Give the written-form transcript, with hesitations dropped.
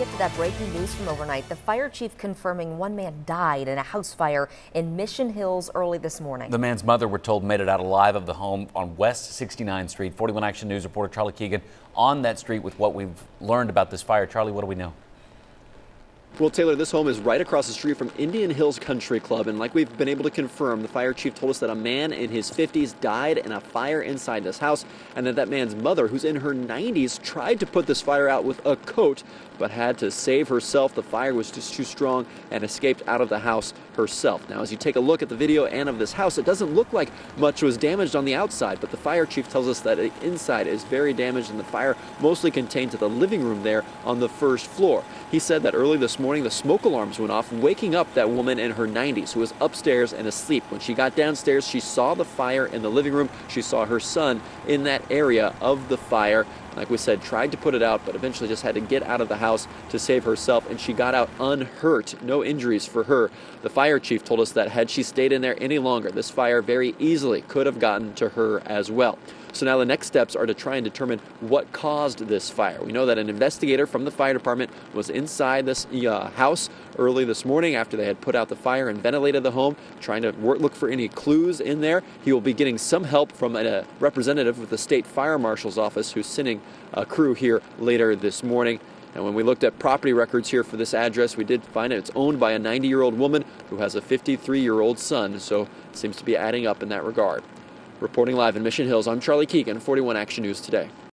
Get to that breaking news from overnight. The fire chief confirming one man died in a house fire in Mission Hills early this morning. The man's mother, we're told, made it out alive of the home on West 69th Street. 41 Action News reporter Charlie Keegan on that street with what we've learned about this fire. Charlie, what do we know? Well, Taylor, this home is right across the street from Indian Hills Country Club, and like we've been able to confirm, the fire chief told us that a man in his 50s died in a fire inside this house, and that man's mother, who's in her 90s, tried to put this fire out with a coat, but had to save herself. The fire was just too strong and escaped out of the house herself. Now, as you take a look at the video and of this house, it doesn't look like much was damaged on the outside, but the fire chief tells us that the inside is very damaged, and the fire mostly contained to the living room there on the first floor. He said that early this morning, the smoke alarms went off, waking up that woman in her 90s who was upstairs and asleep. When she got downstairs, she saw the fire in the living room. She saw her son in that area of the fire. Like we said, tried to put it out, but eventually just had to get out of the house to save herself, and she got out unhurt. No injuries for her. The fire chief told us that had she stayed in there any longer, this fire very easily could have gotten to her as well. So now the next steps are to try and determine what caused this fire. We know that an investigator from the fire department was inside this house early this morning after they had put out the fire and ventilated the home, trying to look for any clues in there. He will be getting some help from a representative with the state fire marshal's office who's sending a crew here later this morning. And when we looked at property records here for this address, we did find it's owned by a 90-year-old woman who has a 53-year-old son, so it seems to be adding up in that regard. Reporting live in Mission Hills, I'm Charlie Keegan, 41 Action News Today.